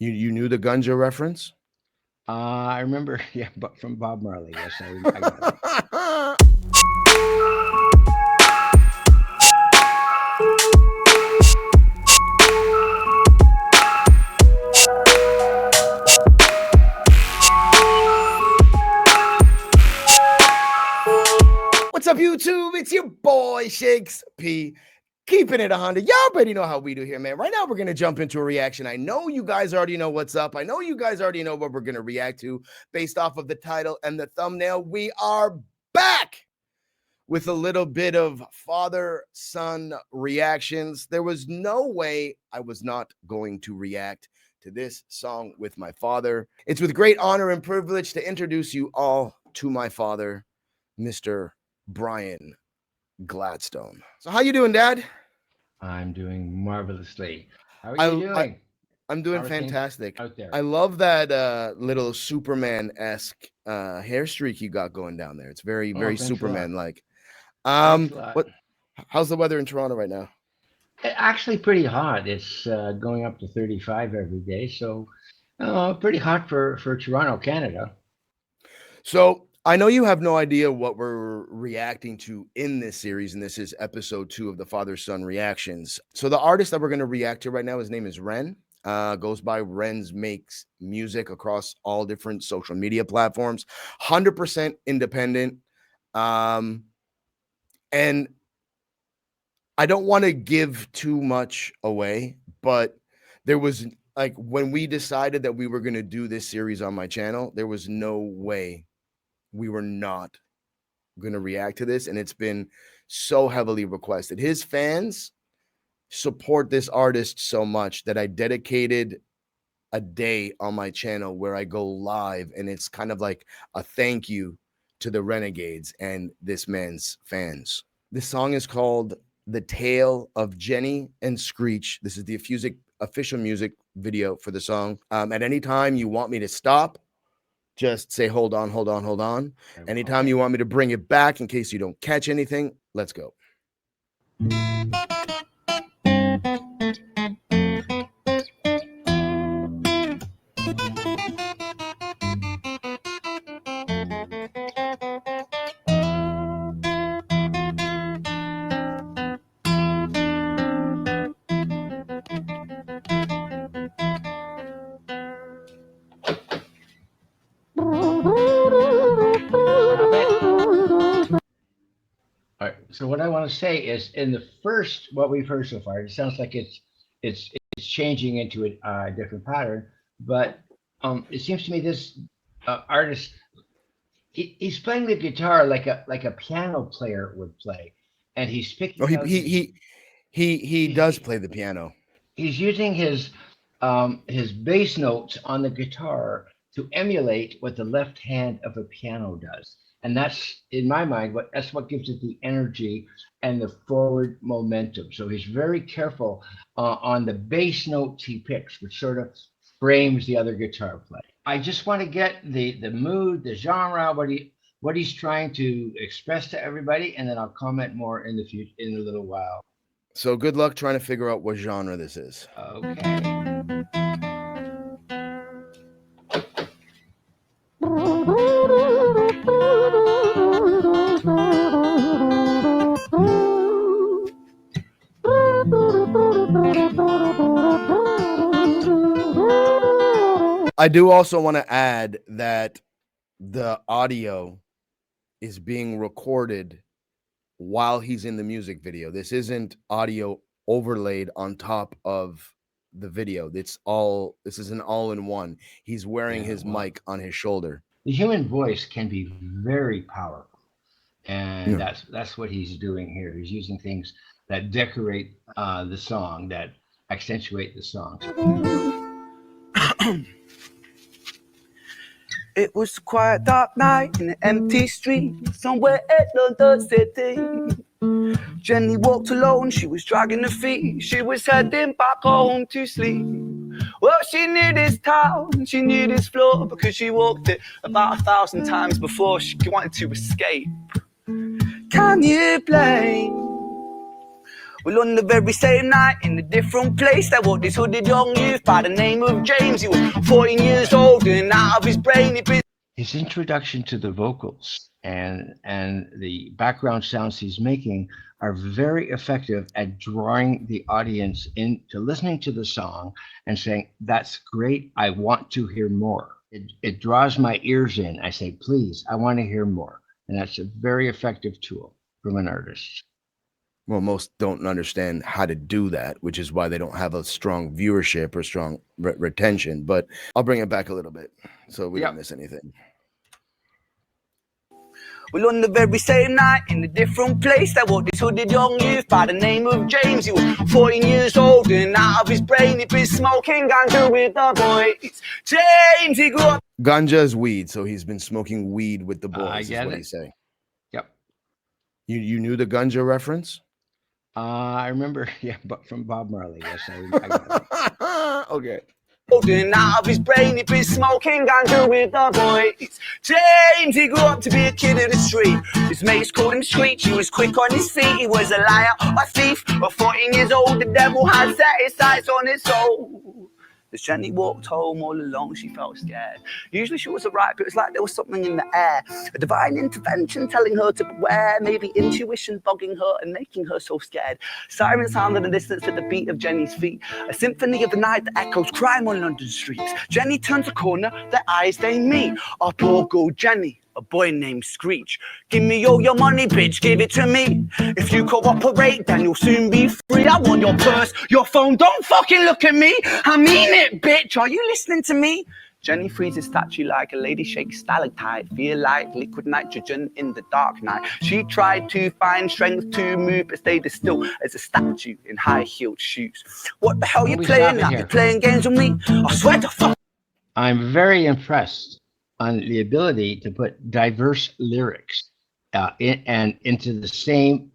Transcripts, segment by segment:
You knew the Gunja reference? I remember, yeah, but from Bob Marley. Yes, I got it. What's up, YouTube? It's your boy Shakes P. Keeping it 100. Y'all already know how we do here, man. Right now, we're going to jump into a reaction. I know you guys already know what's up. I know you guys already know what we're going to react to based off of the title and the thumbnail. We are back with a little bit of father-son reactions. There was no way I was not going to react to this song with my father. It's with great honor and privilege to introduce you all to my father, Mr. Brian Gladstone. So how you doing, Dad? I'm doing marvelously. How are you doing? I'm doing How are things fantastic. out there? I love that little Superman-esque hair streak you got going down there. It's very, Oh, very thanks a lot. Superman-like. Thanks a lot. How's the weather in Toronto right now? Actually, pretty hot. It's going up to 35 every day, so pretty hot for Toronto, Canada. So I know you have no idea what we're reacting to in this series, and this is episode 2 of the father-son reactions. So the artist that we're going to react to right now, his name is Ren. Goes by Ren's, makes music across all different social media platforms, 100% independent. And I don't want to give too much away, but there was like when we decided that we were going to do this series on my channel, there was no way we were not going to react to this. And it's been so heavily requested. His fans support this artist so much that I dedicated a day on my channel where I go live, and it's kind of like a thank you to the Renegades and this man's fans. This song is called The Tale of Jenny and Screech. This is the official music video for the song. At any time you want me to stop, just say, hold on, hold on, hold on. Anytime you want me to bring it back in case you don't catch anything, let's go. All right. So what I want to say is, in the first, what we've heard so far, it sounds like it's changing into a different pattern. But it seems to me this artist, he's playing the guitar like a piano player would play, and he's Oh, picking out. he does play the piano. He's using his bass notes on the guitar to emulate what the left hand of a piano does. And that's, in my mind, that's what gives it the energy and the forward momentum. So he's very careful on the bass notes he picks, which sort of frames the other guitar play. I just want to get the mood, the genre, what he's trying to express to everybody, and then I'll comment more in the future in a little while. So good luck trying to figure out what genre this is. Okay. I do also want to add that the audio is being recorded while he's in the music video. This isn't audio overlaid on top of the video. This is an all-in-one. He's wearing his mic on his shoulder. The human voice can be very powerful, and that's what he's doing here. He's using things that decorate the song, that accentuate the song. It was a quiet dark night in an empty street somewhere in London City. Jenny walked alone, she was dragging her feet. She was heading back home to sleep. Well, she knew this town, she knew this floor, because she walked it about 1,000 times before she wanted to escape. Can you blame Well, on the very same night, in a different place, there was this hooded young youth by the name of James. He was 14 years old and out of his brain. His introduction to the vocals and the background sounds he's making are very effective at drawing the audience into listening to the song and saying, "That's great. I want to hear more." It draws my ears in. I say, "Please, I want to hear more." And that's a very effective tool from an artist. Well, most don't understand how to do that, which is why they don't have a strong viewership or strong retention. But I'll bring it back a little bit so we don't miss anything. Well, on the very same night, in a different place, there was this hooded young youth by the name of James. He was 14 years old and out of his brain. He'd been smoking ganja with the boys. James, he grew up. Ganja is weed, so he's been smoking weed with the boys, is what he's saying. Yep. You knew the ganja reference? I remember, but from Bob Marley. Yes, I got it. Okay. And out of his brain, he'd been smoking ganja with the boys. James, he grew up to be a kid of the street. His mates called him Screech. He was quick on his feet. He was a liar, a thief. At 14 years old, the devil had set his sights on his soul. As Jenny walked home all alone, she felt scared. Usually she was alright, but it was like there was something in the air. A divine intervention telling her to beware. Maybe intuition bugging her and making her so scared. Sirens sound in the distance at the beat of Jenny's feet. A symphony of the night that echoes crime on London streets. Jenny turns a corner, their eyes they meet. Our poor girl Jenny, a boy named Screech. "Give me all your money, bitch, give it to me. If you cooperate, then you'll soon be free. I want your purse, your phone, don't fucking look at me. I mean it, bitch, are you listening to me?" Jenny freezes statue like a lady shakes stalactite. Feel like liquid nitrogen in the dark night. She tried to find strength to move, but stayed as still as a statue in high-heeled shoes. What the hell you playing at? You playing games with me? I swear to fuck. I'm very impressed on the ability to put diverse lyrics into the same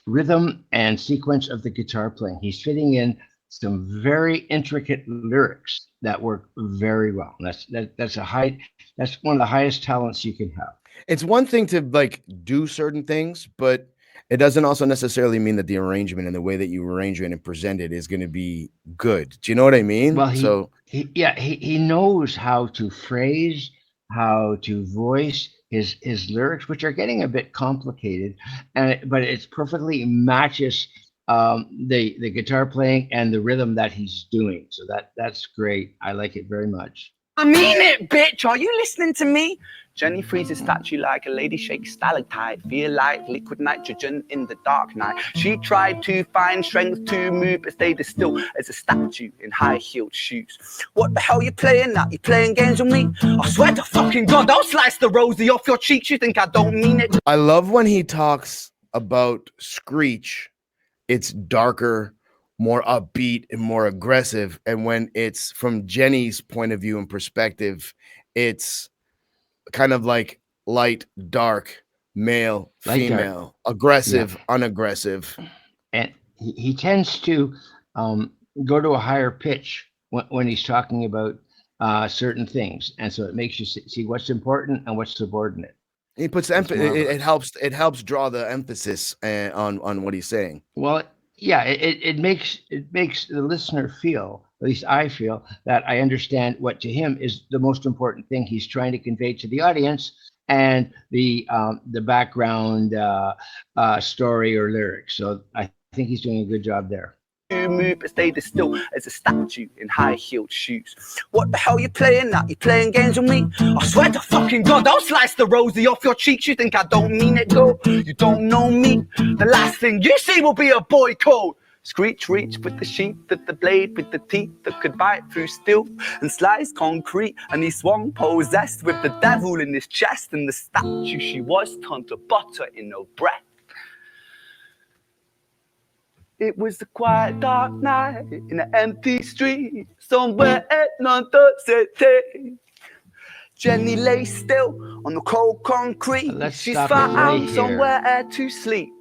rhythm and sequence of the guitar playing. He's fitting in some very intricate lyrics that work very well. That's one of the highest talents you can have. It's one thing to like do certain things, but it doesn't also necessarily mean that the arrangement and the way that you arrange it and present it is going to be good. Do you know what I mean? Well, he knows how to phrase, how to voice his lyrics, which are getting a bit complicated, but it's perfectly matches the guitar playing and the rhythm that he's doing. So that's great. I like it very much. I mean it, bitch, are you listening to me? Jenny freezes statue like a lady shakes stalactite. Feel like liquid nitrogen in the dark night. She tried to find strength to move, but stayed as still as a statue in high-heeled shoes. What the hell you playing at? You playing games with me? I swear to fucking God, I'll slice the rosy off your cheeks. You think I don't mean it? I love when he talks about Screech. It's darker, more upbeat, and more aggressive. And when it's from Jenny's point of view and perspective, it's kind of like light, dark, male, female, aggressive, unaggressive. And he tends to go to a higher pitch when he's talking about certain things. And so it makes you see what's important and what's subordinate. He puts it helps draw the emphasis on what he's saying. Well, yeah, it makes the listener feel, at least I feel, that I understand what to him is the most important thing he's trying to convey to the audience, and the background story or lyrics. So I think he's doing a good job there. Move, but stayed as still as a statue in high-heeled shoes. What the hell you playing at? You playing games with me? I swear to fucking God, I'll slice the rosy off your cheeks. You think I don't mean it, girl? You don't know me. The last thing you see will be a boy code. Screech reached with the sheath of the blade, with the teeth that could bite through steel and slice concrete. And he swung possessed with the devil in his chest, and the statue she was turned to butter in her breath. It was a quiet, dark night in an empty street somewhere at London City. Jenny lay still on the cold concrete. She's found somewhere to sleep.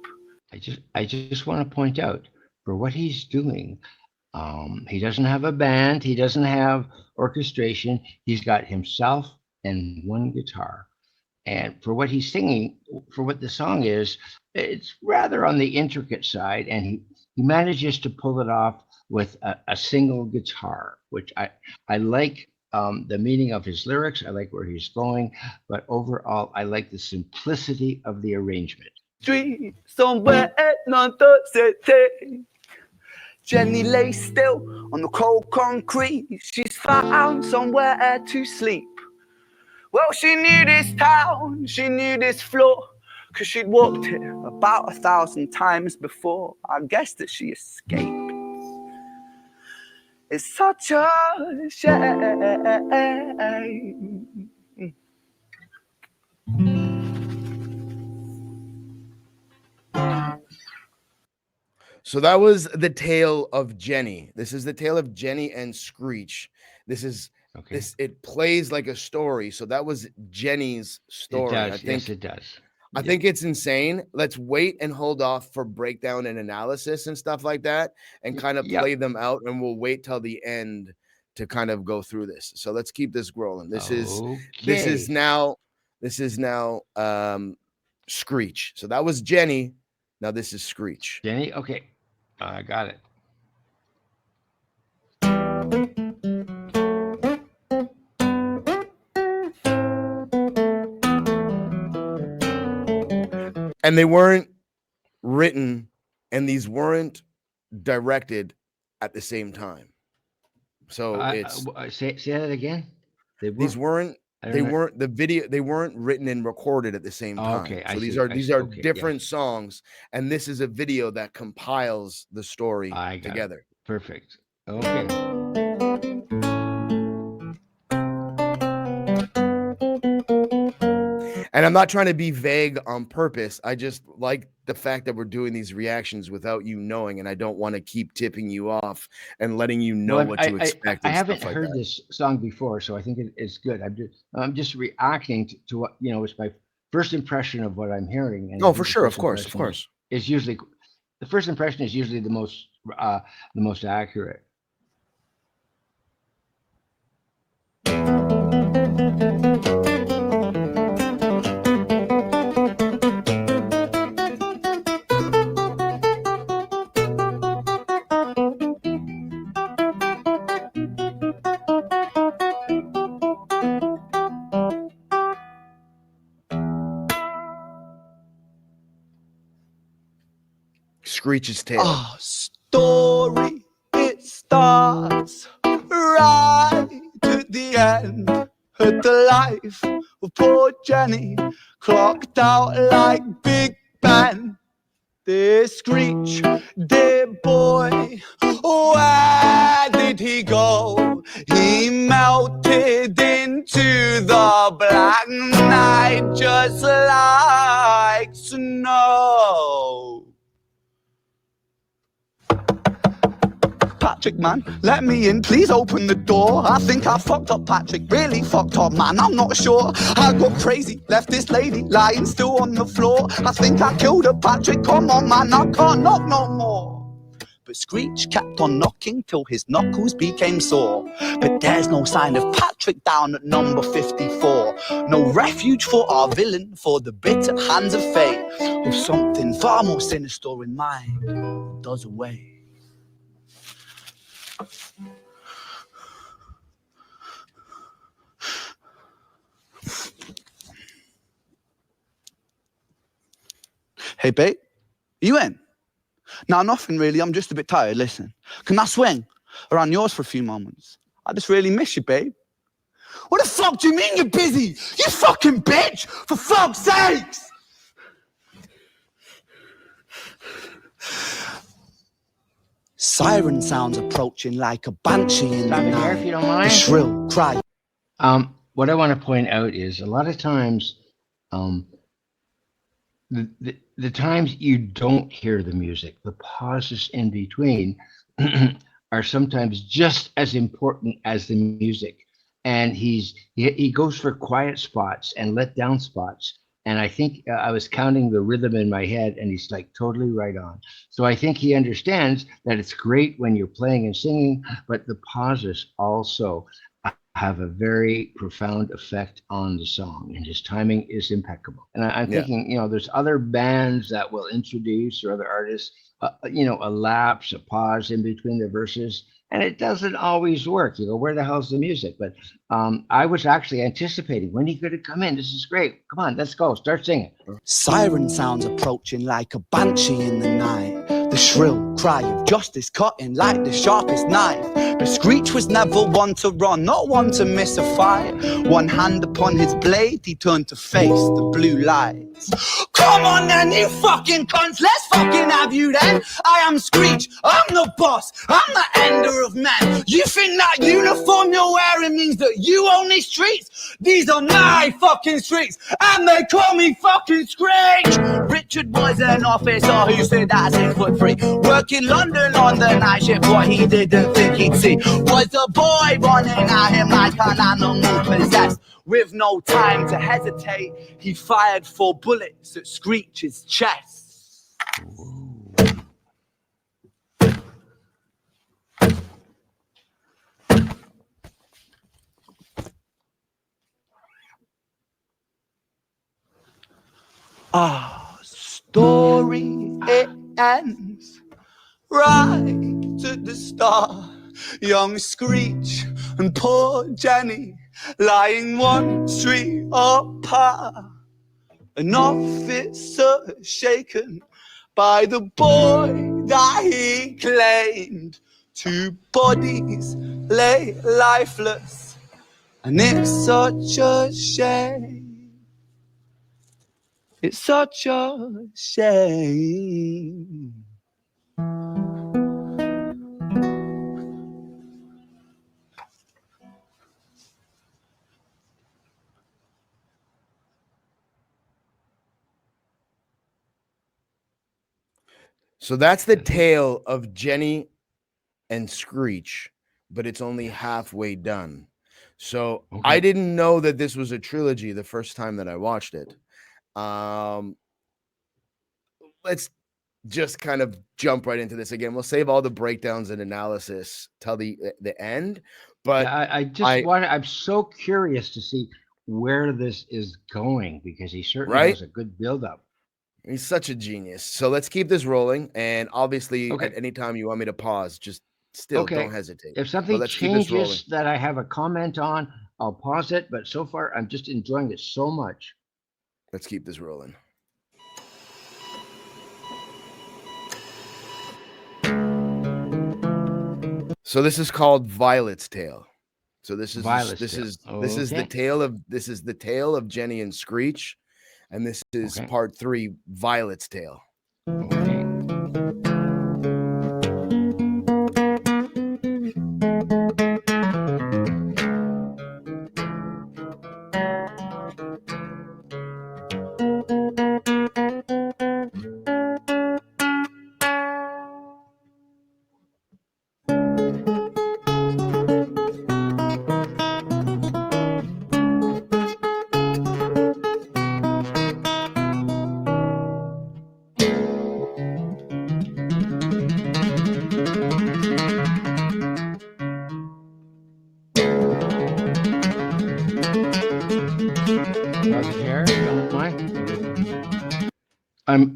I just want to point out, for what he's doing, he doesn't have a band, he doesn't have orchestration. He's got himself and one guitar, And for what he's singing, for what the song is, it's rather on the intricate side, and he manages to pull it off with a single guitar, which I like the meaning of his lyrics. I like where he's going, but overall, I like the simplicity of the arrangement. Street somewhere at another city. Jenny lay still on the cold concrete. She's found somewhere to sleep. Well, she knew this town, she knew this floor, 'cause she'd walked it about 1,000 times before. I guess that she escaped. It's such a shame. So that was the tale of Jenny. This is the tale of Jenny and Screech. This is this. It plays like a story. So that was Jenny's story. It does. Yes, it does. I think it's insane. Let's wait and hold off for breakdown and analysis and stuff like that, and kind of play them out. And we'll wait till the end to kind of go through this. So let's keep this rolling. This is now Screech. So that was Jenny. Now this is Screech. Jenny, okay. I got it. And they weren't written, and these weren't directed at the same time. So it's say that again. These weren't written and recorded at the same time. Okay, so these are different songs, and this is a video that compiles the story together. Perfect. Okay. And I'm not trying to be vague on purpose. I just like the fact that we're doing these reactions without you knowing, and I don't want to keep tipping you off and letting you know what to expect. I haven't heard this song before, so I think it's good. I'm just reacting to what it's my first impression of what I'm hearing. And for sure, of course. Is usually the first impression is usually the most accurate. Screech's tale. Our story, it starts right at the end of the life of poor Jenny, clocked out like Big Ben. This Screech, dear boy, where did he go? He melted into the black night just like snow. Patrick, man, let me in, please open the door. I think I fucked up, Patrick, really fucked up, man, I'm not sure. I got crazy, left this lady lying still on the floor. I think I killed her, Patrick, come on, man, I can't knock no more. But Screech kept on knocking till his knuckles became sore. But there's no sign of Patrick down at number 54. No refuge for our villain, for the bitter hands of fate. With something far more sinister in mind, does away. Hey, babe, you in? No, nothing really. I'm just a bit tired. Listen, can I swing around yours for a few moments? I just really miss you, babe. What the fuck do you mean you're busy? You fucking bitch! For fuck's sakes! Siren sounds approaching like a banshee in the night. If you don't mind. A shrill cry. What I want to point out is a lot of times, the times you don't hear the music, the pauses in between are sometimes just as important as the music. And he goes for quiet spots and let down spots. And I think I was counting the rhythm in my head, and he's like totally right on. So I think he understands that it's great when you're playing and singing, but the pauses also have a very profound effect on the song, and his timing is impeccable. And I'm Yeah. thinking, there's other bands that will introduce, or other artists, a lapse, a pause in between the verses, and it doesn't always work. Where the hell's the music? But I was actually anticipating when he could have come in. This is great. Come on, let's go. Start singing. Siren sounds approaching like a banshee in the night. The shrill cry of justice cutting like the sharpest knife. But Screech was never one to run, not one to miss a fight. One hand upon his blade, he turned to face the blue lights. Come on then, you fucking cunts, let's fucking have you then. I am Screech, I'm the boss, I'm the ender of men. You think that uniform you're wearing means that you own these streets? These are my fucking streets, and they call me fucking Screech. Richard was an officer who stood at 6 foot 3, working London on the night shift. What he didn't think he'd see was a boy running at him like an animal possessed. With no time to hesitate, he fired 4 bullets at Screech's chest. Our story, it ends right at the start. Young Screech and poor Jenny lying 1 street apart. An officer shaken by the boy that he claimed. 2 bodies lay lifeless, and it's such a shame. It's such a shame. So that's the tale of Jenny and Screech, but it's only halfway done. So I didn't know that this was a trilogy the first time that I watched it. Let's just kind of jump right into this again. We'll save all the breakdowns and analysis till the end. But I'm so curious to see where this is going, because he certainly has a good build-up. He's such a genius. So let's keep this rolling. And obviously, at any time you want me to pause, just don't hesitate. If something changes that I have a comment on, I'll pause it. But so far, I'm just enjoying it so much. Let's keep this rolling. So this is called Violet's Tale. So this is the tale of Jenny and Screech. And this is part 3, Violet's Tale. Okay.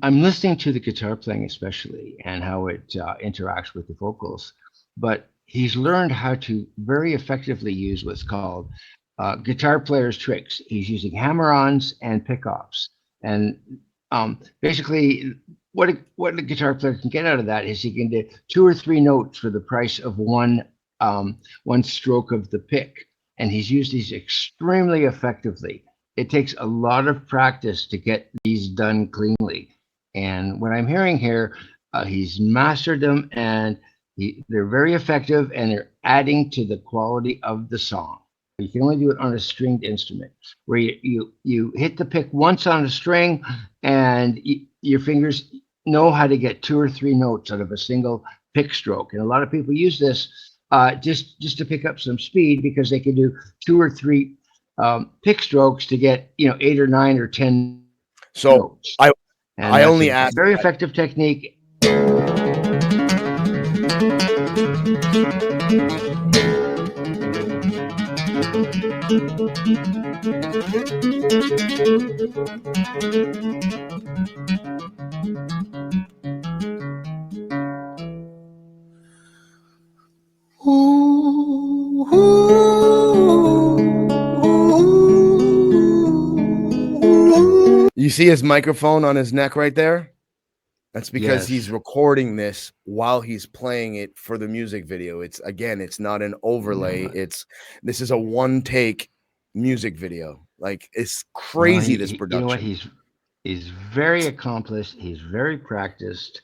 I'm listening to the guitar playing especially, and how it interacts with the vocals, but he's learned how to very effectively use what's called guitar player's tricks. He's using hammer-ons and pick-offs, and basically what a guitar player can get out of that is he can do 2 or 3 notes for the price of one stroke of the pick, and he's used these extremely effectively. It takes a lot of practice to get these done cleanly. And what I'm hearing here, he's mastered them, and they're very effective, and they're adding to the quality of the song. You can only do it on a stringed instrument, where you hit the pick once on a string, and your fingers know how to get 2 or 3 notes out of a single pick stroke. And a lot of people use this just to pick up some speed, because they can do 2 or 3 pick strokes to get 8 or 9 or 10 notes. I only asked. Very effective technique. You see his microphone on his neck right there? That's because Yes. he's recording this while he's playing it for the music video. It's again, it's not an overlay. This is a one take music video. Like it's crazy, this production. You know what? He's very accomplished. He's very practiced,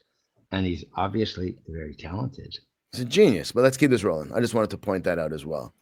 and he's obviously very talented. He's a genius. But let's keep this rolling. I just wanted to point that out as well.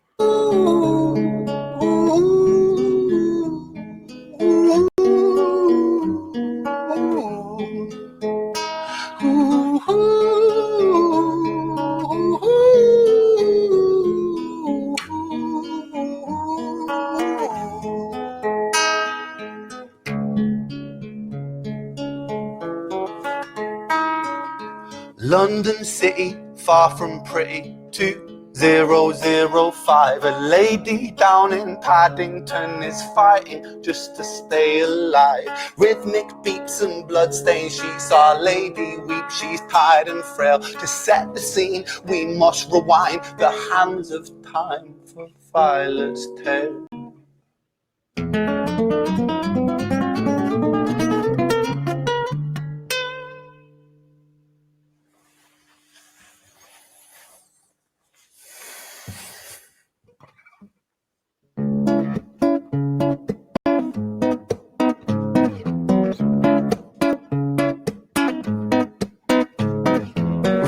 London City, far from pretty, 2005. A lady down in Paddington is fighting just to stay alive. Rhythmic beats and bloodstains, she's our lady weep. She's tired and frail. To set the scene, we must rewind the hands of time for Violet's tale.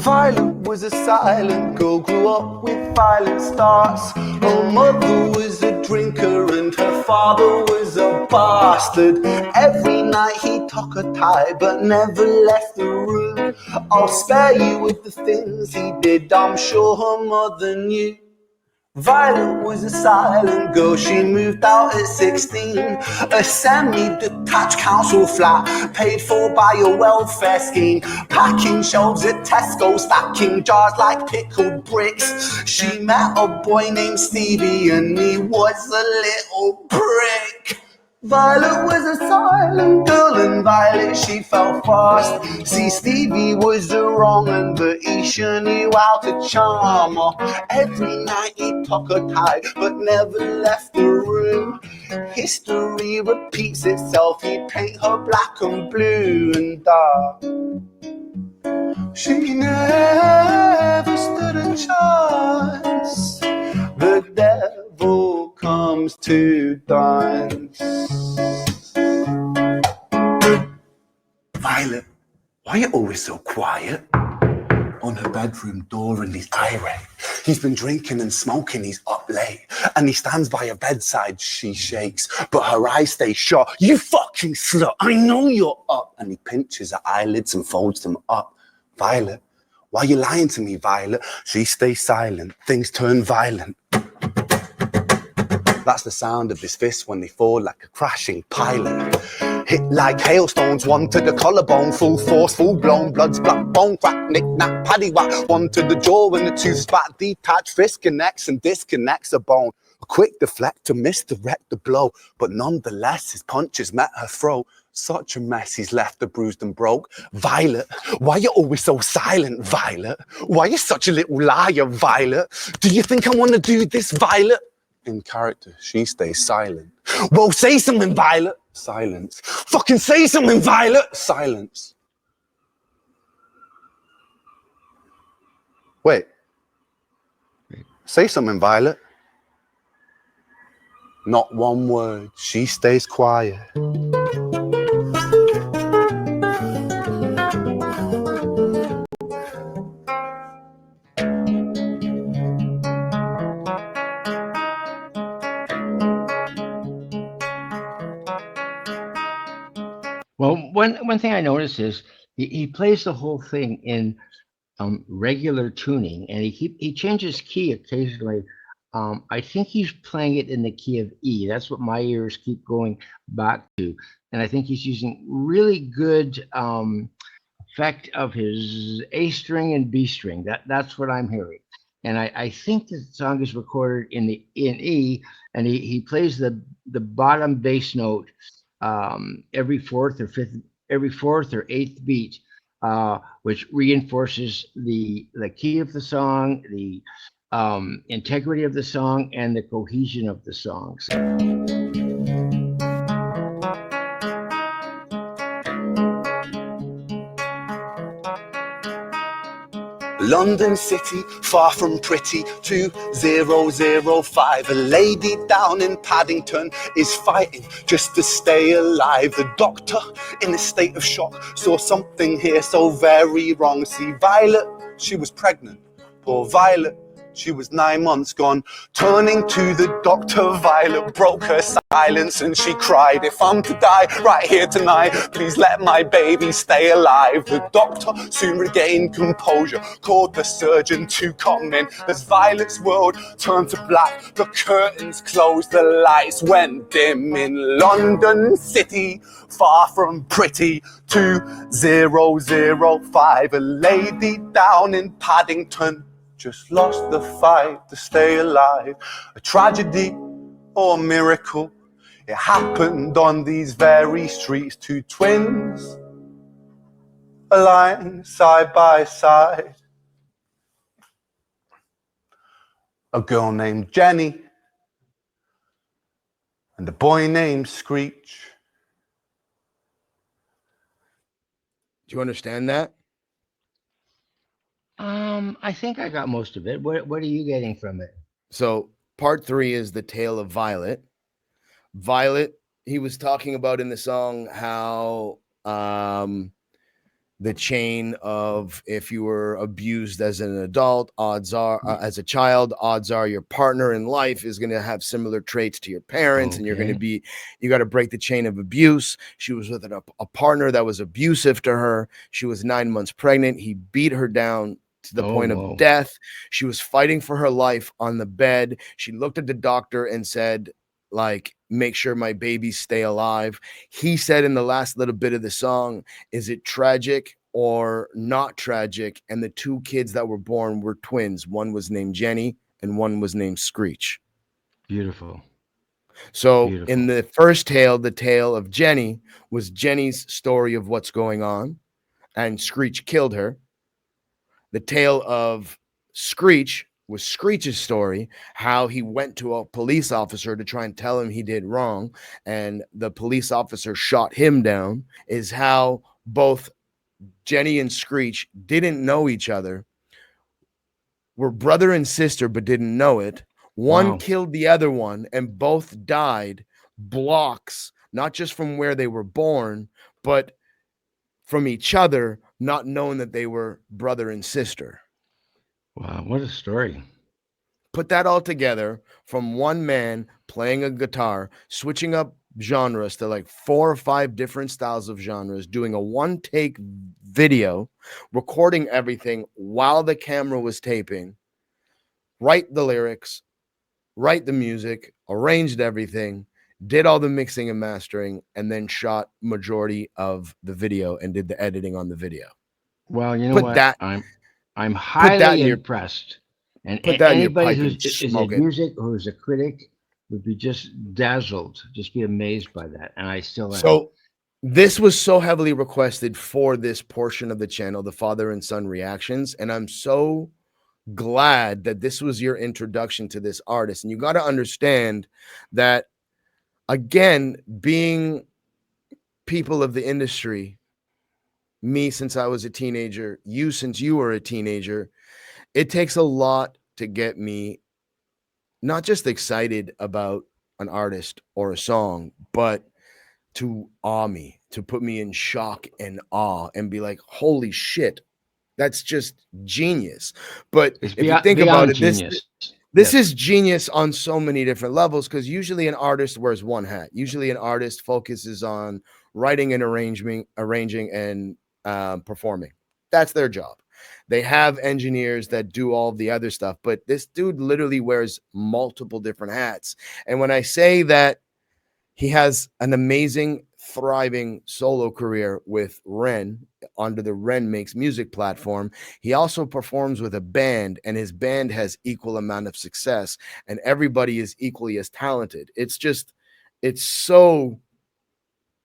Violet was a silent girl, grew up with violent starts. Her mother was a drinker and her father was a bastard. Every night he took her tie but never left the room. I'll spare you with the things he did, I'm sure her mother knew. Violet was a silent girl, she moved out at 16. A semi-detached council flat, paid for by a welfare scheme. Packing shelves at Tesco, stacking jars like pickled bricks. She met a boy named Stevie and he was a little prick. Violet was a silent girl and Violet she fell fast. See, Stevie was a wrong un, but he sure knew how to charm her. Every night he took her tie but never left the room. History repeats itself, he'd paint her black and blue and dark. She never stood a chance. The devil comes to dance. Violet, why are you always so quiet? On her bedroom door and he's irate. He's been drinking and smoking, he's up late. And he stands by her bedside, she shakes, but her eyes stay shut. You fucking slut, I know you're up. And he pinches her eyelids and folds them up. Violet, why are you lying to me, Violet? She stays silent, things turn violent. That's the sound of his fists when they fall like a crashing pilot. Hit like hailstones, one to the collarbone, full force, full blown, blood's black bone, crack, knick, knack, paddywhack, one to the jaw and the tooth spat, detached fist connects and disconnects a bone. A quick deflect to misdirect the blow, but nonetheless his punches met her throat. Such a mess he's left her bruised and broke. Violet, why you always so silent, Violet? Why you such a little liar, Violet? Do you think I want to do this, Violet? In character, she stays silent. Well, say something, Violet. Silence. Fucking say something, Violet. Silence. Wait. Say something, Violet. Not one word. She stays quiet. Well, one thing I noticed is he plays the whole thing in regular tuning, and he changes key occasionally. I think he's playing it in the key of E. That's what my ears keep going back to, and I think he's using really good effect of his A string and B string. That's what I'm hearing. and I think the song is recorded in E, and he plays the bottom bass note every fourth or eighth beat, which reinforces the key of the song, the integrity of the song, and the cohesion of the songs. London City, far from pretty, 2005. A lady down in Paddington is fighting just to stay alive. The doctor, in a state of shock, saw something here so very wrong. See, Violet, she was pregnant. Poor Violet, she was 9 months gone. Turning to the doctor, Violet broke her silence and she cried, if I'm to die right here tonight, please let my baby stay alive. The doctor soon regained composure, called the surgeon to come in. As Violet's world turned to black, the curtains closed, the lights went dim. In London City, far from pretty, 2005. A lady down in Paddington just lost the fight to stay alive. A tragedy or a miracle, it happened on these very streets. Two twins lying side by side. A girl named Jenny and a boy named Screech. Do you understand that? I think I got most of it. What are you getting from it? So part 3 is the tale of Violet. Violet, he was talking about in the song how the chain of, if you were abused as an adult, odds are as a child, odds are your partner in life is going to have similar traits to your parents, and you're going to be, you got to break the chain of abuse. She was with a partner that was abusive to her. She was 9 months pregnant. He beat her down to the point of death. She was fighting for her life on the bed. She looked at the doctor and said, like, make sure my babies stay alive. He said in the last little bit of the song, is it tragic or not tragic? And the 2 kids that were born were twins. One was named Jenny and one was named Screech. Beautiful. So in the first tale, the tale of Jenny was Jenny's story of what's going on, and Screech killed her. The tale of Screech was Screech's story, how he went to a police officer to try and tell him he did wrong, and the police officer shot him down, is how both Jenny and Screech didn't know each other, were brother and sister but didn't know it. One killed the other one, and both died blocks, not just from where they were born, but from each other, not knowing that they were brother and sister. Wow, what a story. Put that all together from one man playing a guitar, switching up genres to like 4 or 5 different styles of genres, doing a one-take video, recording everything while the camera was taping, write the lyrics, write the music, arranged everything, did all the mixing and mastering, and then shot majority of the video and did the editing on the video. Well, you know what? I'm highly impressed. And anybody who's is in music or who's a critic would be just dazzled, just be amazed by that. And I still am. So this was so heavily requested for this portion of the channel, the father and son reactions. And I'm so glad that this was your introduction to this artist. And you got to understand that, again, being people of the industry, me since I was a teenager, you since you were a teenager, it takes a lot to get me not just excited about an artist or a song, but to awe me, to put me in shock and awe and be like, holy shit, that's just genius. But if you think about it, this is genius on so many different levels, because usually an artist wears one hat. Usually an artist focuses on writing and arranging and performing. That's their job. They have engineers that do all the other stuff, but this dude literally wears multiple different hats. And when I say that he has an amazing thriving solo career with Ren under the Ren Makes Music platform. He also performs with a band, and his band has equal amount of success, and everybody is equally as talented. It's so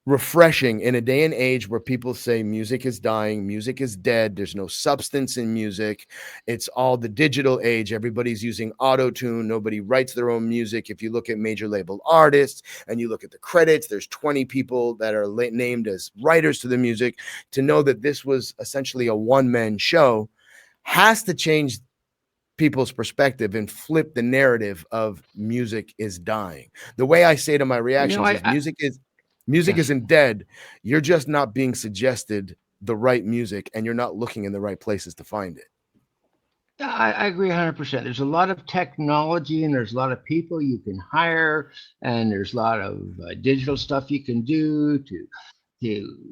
refreshing in a day and age where people say music is dying, music is dead, there's no substance in music. It's all the digital age. Everybody's using auto-tune. Nobody writes their own music. If you look at major label artists and you look at the credits, there's 20 people that are named as writers to the music. To know that this was essentially a one-man show has to change people's perspective and flip the narrative of music is dying. The way I say to my reactions is music Yes. isn't dead. You're just not being suggested the right music, and you're not looking in the right places to find it. Yeah, I agree 100%. There's a lot of technology and there's a lot of people you can hire, and there's a lot of digital stuff you can do to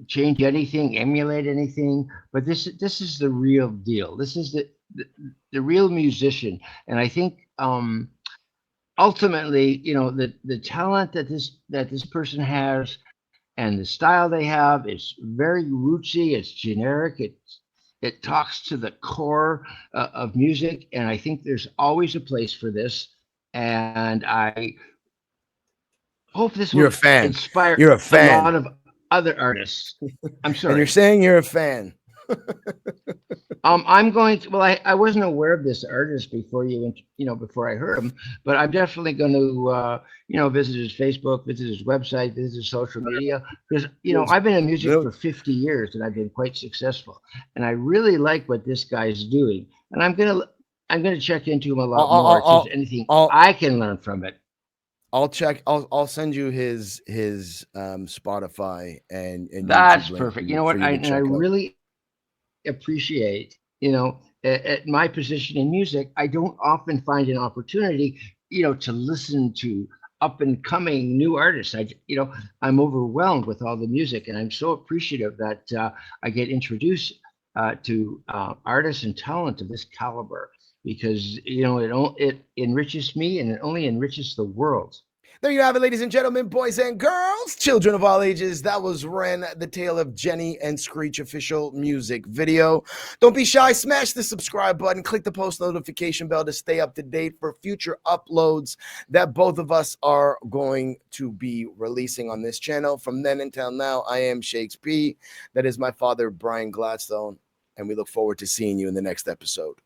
change anything, emulate anything. But this is the real deal. This is the real musician, and I think ultimately, the talent that this person has and the style they have is very rootsy. It's generic. It talks to the core of music, and I think there's always a place for this. And I hope this You're will a fan. inspire You're a a lot fan. of other artists. I'm And you're sorry. saying you're a fan. I'm going to. Well, I wasn't aware of this artist before before I heard him, but I'm definitely going to visit his Facebook, visit his website, visit his social media, because I've been in music No, for 50 years and I've been quite successful, and I really like what this guy's doing, and I'm gonna check into him a lot more if there's anything I'll I can learn from it. I'll check. I'll send you his Spotify and YouTube That's link perfect. You know for what? you to I check out. really appreciate, at my position in music, I don't often find an opportunity, to listen to up and coming new artists. I'm overwhelmed with all the music, and I'm so appreciative that I get introduced to artists and talent of this caliber, because it enriches me and it only enriches the world. There you have it, ladies and gentlemen, boys and girls, children of all ages. That was Ren, the tale of Jenny and Screech official music video. Don't be shy. Smash the subscribe button. Click the post notification bell to stay up to date for future uploads that both of us are going to be releasing on this channel. From then until now, I am Shakespeare. That is my father, Brian Gladstone, and we look forward to seeing you in the next episode.